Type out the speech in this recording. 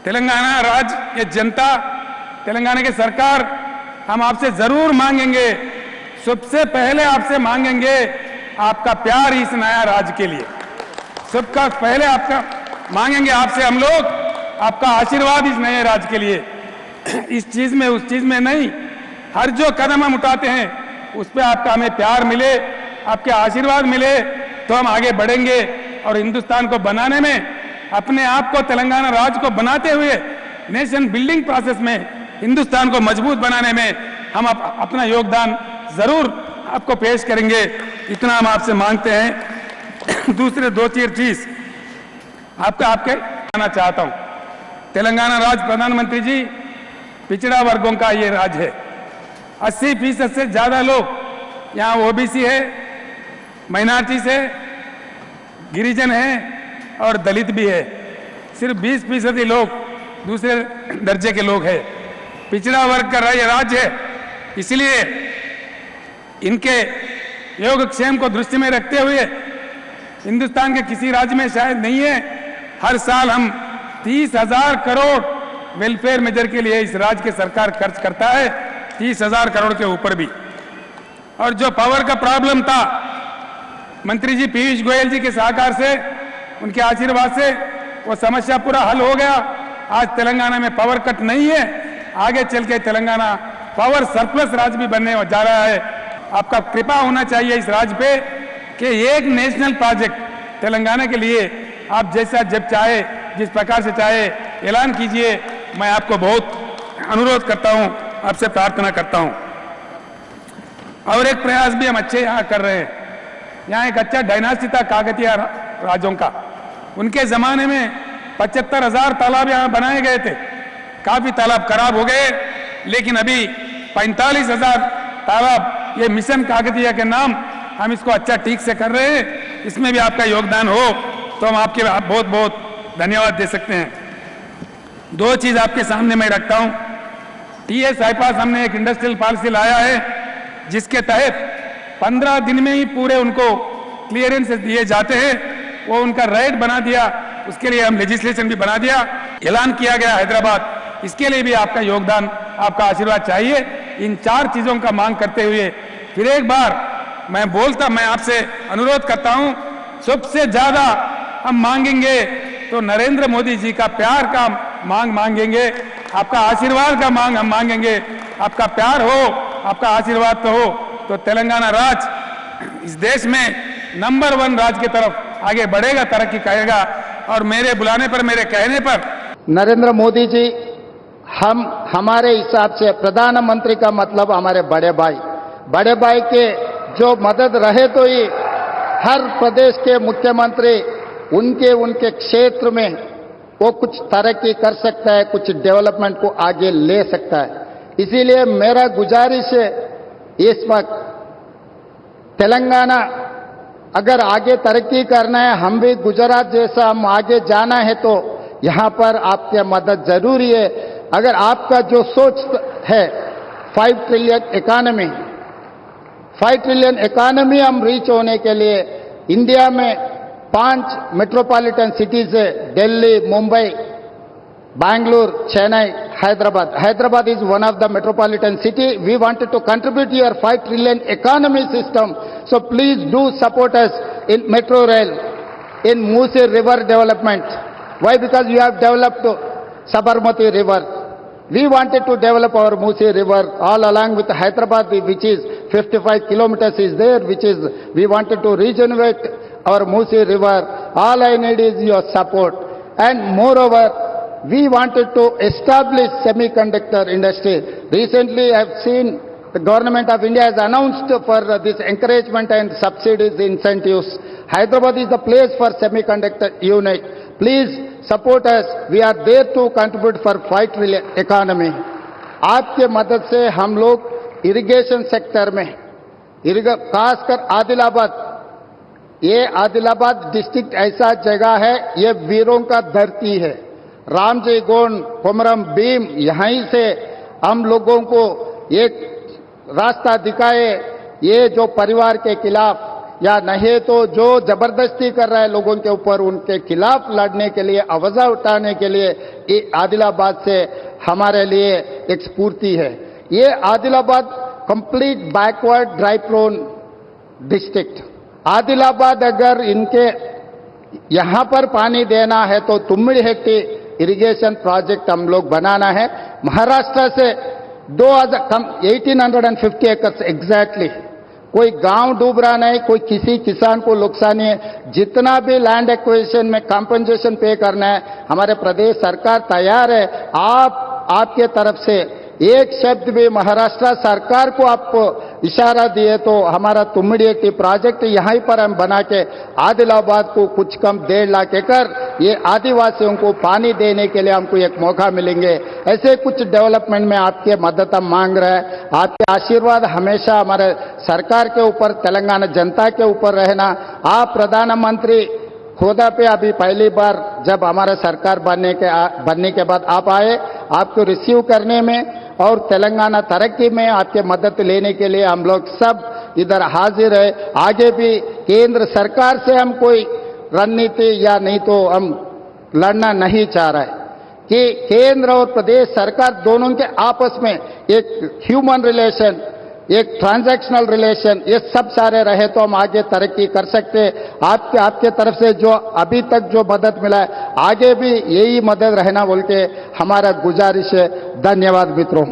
तेलंगाना राज्य, ये जनता, तेलंगाना की सरकार, हम आपसे जरूर मांगेंगे, सबसे पहले आपसे मांगेंगे आपका प्यार इस नया राज्य के लिए। सबका पहले आपका मांगेंगे आपसे हम लोग आपका आशीर्वाद इस नए राज्य के लिए। इस चीज में उस चीज में नहीं, हर जो कदम हम उठाते हैं उस पर आपका हमें प्यार मिले, आपके आशीर्वाद मिले तो हम आगे बढ़ेंगे और हिंदुस्तान को बनाने में, अपने आप को तेलंगाना राज्य को बनाते हुए नेशन बिल्डिंग प्रोसेस में हिंदुस्तान को मजबूत बनाने में हम अपना योगदान जरूर आपको पेश करेंगे। इतना हम आपसे मांगते हैं। दूसरे दो तीन चीज आपके कहना चाहता हूं। तेलंगाना राज्य, प्रधानमंत्री जी, पिछड़ा वर्गों का ये राज्य है। 80% से ज्यादा लोग यहाँ ओबीसी है, माइनॉरिटीज है, गिरिजन है और दलित भी है। सिर्फ 20% ही लोग दूसरे दर्जे के लोग हैं। पिछड़ा वर्ग का राज्य है, इसलिए इनके योगक्षेम को दृष्टि में रखते हुए हिंदुस्तान के किसी राज्य में शायद नहीं है, हर साल हम 30,000 करोड़ वेलफेयर मेजर के लिए इस राज्य की सरकार खर्च करता है, 30,000 करोड़ के ऊपर भी। और जो पावर का प्रॉब्लम था, मंत्री जी पीयूष गोयल जी के सहकार से, उनके आशीर्वाद से वो समस्या पूरा हल हो गया। आज तेलंगाना में पावर कट नहीं है, आगे चल के तेलंगाना पावर सरप्लस राज्य भी बनने जा रहा है। आपका कृपा होना चाहिए इस राज्य पे कि एक नेशनल प्रोजेक्ट तेलंगाना के लिए आप जैसा जब चाहे, जिस प्रकार से चाहे ऐलान कीजिए। मैं आपको बहुत अनुरोध करता हूं, आपसे प्रार्थना करता हूं। और एक प्रयास भी हम अच्छे यहाँ कर रहे हैं। यहाँ एक अच्छा डायनास्टी था काकतीय राजों का। उनके जमाने में 75,000 तालाब यहाँ बनाए गए थे। काफी तालाब खराब हो गए, लेकिन अभी 45,000 तालाब, ये मिशन काकतीय के नाम, हम इसको अच्छा ठीक से कर रहे हैं। इसमें भी आपका योगदान हो तो हम आपके बहुत बहुत धन्यवाद दे सकते हैं। दो चीज आपके सामने मैं रखता हूं। टीएस आईपास हमने एक इंडस्ट्रियल पॉलिसी लाया है, जिसके तहत 15 दिन में ही पूरे उनको क्लियरेंस दिए जाते हैं। वो उनका राइट बना दिया, उसके लिए हम लेजिस्लेशन भी बना दिया, ऐलान किया गया हैदराबाद। इसके लिए भी आपका योगदान, आपका आशीर्वाद चाहिए। इन 4 चीजों का मांग करते हुए फिर एक बार मैं आपसे अनुरोध करता हूं, सबसे ज्यादा हम मांगेंगे तो नरेंद्र मोदी जी का प्यार का मांगेंगे, आपका आशीर्वाद का हम मांगेंगे। आपका प्यार हो, आपका आशीर्वाद तो हो तो तेलंगाना राज्य इस देश में नंबर 1 राज्य की तरफ आगे बढ़ेगा, तरक्की करेगा। और मेरे बुलाने पर, मेरे कहने पर नरेंद्र मोदी जी, हमारे हिसाब से प्रधानमंत्री का मतलब हमारे बड़े भाई के जो मदद रहे तो ही हर प्रदेश के मुख्यमंत्री उनके क्षेत्र में वो कुछ तरक्की कर सकता है, कुछ डेवलपमेंट को आगे ले सकता है। इसीलिए मेरा गुजारिश है, इस वक्त तेलंगाना अगर आगे तरक्की करना है, हम भी गुजरात जैसा हम आगे जाना है, तो यहां पर आपकी मदद जरूरी है। अगर आपका जो सोच है 5 ट्रिलियन इकोनॉमी हम रीच होने के लिए, इंडिया में 5 मेट्रोपॉलिटन सिटीज है, Delhi, Mumbai, Bangalore, Chennai, Hyderabad. Hyderabad is one of the metropolitan city. We wanted to contribute to your 5 trillion economy system. So please do support us in metro rail, in Musi river development. Why? Because you have developed Sabarmati river. We wanted to develop our Musi river all along with Hyderabad, which is 55 kilometers is there, which is, we wanted to regenerate our Musi river. All I need is your support. And moreover, we wanted to establish semiconductor industry. Recently, I have seen the government of India has announced for this encouragement and subsidies, incentives. Hyderabad is the place for semiconductor unit. Please support us. We are there to contribute for 5 trillion economy. आपके मदद से हम लोग irrigation sector में, खासकर आदिलाबाद, ये Adilabad district ऐसा जगह है, ये वीरों का धरती है। रामजी गोंड, कोमरम भीम, यहीं से हम लोगों को एक रास्ता दिखाए। ये जो परिवार के खिलाफ या नहीं तो जो जबरदस्ती कर रहा है लोगों के ऊपर, उनके खिलाफ लड़ने के लिए, आवाज उठाने के लिए ये आदिलाबाद से हमारे लिए एक स्फूर्ति है। ये Adilabad complete backward dry prone district. Adilabad अगर इनके यहां पर पानी देना है तो तुम्मिडिहेट्टी इरिगेशन प्रोजेक्ट हम लोग बनाना है। महाराष्ट्र से 1850 एकर्स एग्जैक्टली, कोई गांव डूब रहा नहीं, कोई किसी किसान को नुकसान नहीं है। जितना भी लैंड एक्विजिशन में कंपनसेशन पे करना है, हमारे प्रदेश सरकार तैयार है। आपके तरफ से एक शब्द भी महाराष्ट्र सरकार को आप इशारा दिए तो हमारा तुम्मिडिहेट्टी प्रोजेक्ट यहीं पर हम बना के आदिलाबाद को कुछ कम 1.5 लाख एकड़ ये आदिवासियों को पानी देने के लिए हमको एक मौका मिलेंगे। ऐसे कुछ डेवलपमेंट में आपके मदद हम मांग रहे हैं। आपके आशीर्वाद हमेशा हमारे सरकार के ऊपर, तेलंगाना जनता के ऊपर रहना। आप प्रधानमंत्री खोदा पे अभी पहली बार जब हमारा सरकार बनने के बाद आप आए, आपको रिसीव करने में और तेलंगाना तरक्की में आपके मदद लेने के लिए हम लोग सब इधर हाजिर है। आगे भी केंद्र सरकार से हम कोई रणनीति या नहीं तो हम लड़ना नहीं चाह रहे कि केंद्र और प्रदेश सरकार दोनों के आपस में एक ह्यूमन रिलेशन, एक ट्रांजैक्शनल रिलेशन, ये सब सारे रहे तो हम आगे तरक्की कर सकते। आपके तरफ से जो अभी तक जो मदद मिला है, आगे भी यही मदद रहना बोल के हमारा गुजारिश है। धन्यवाद मित्रों।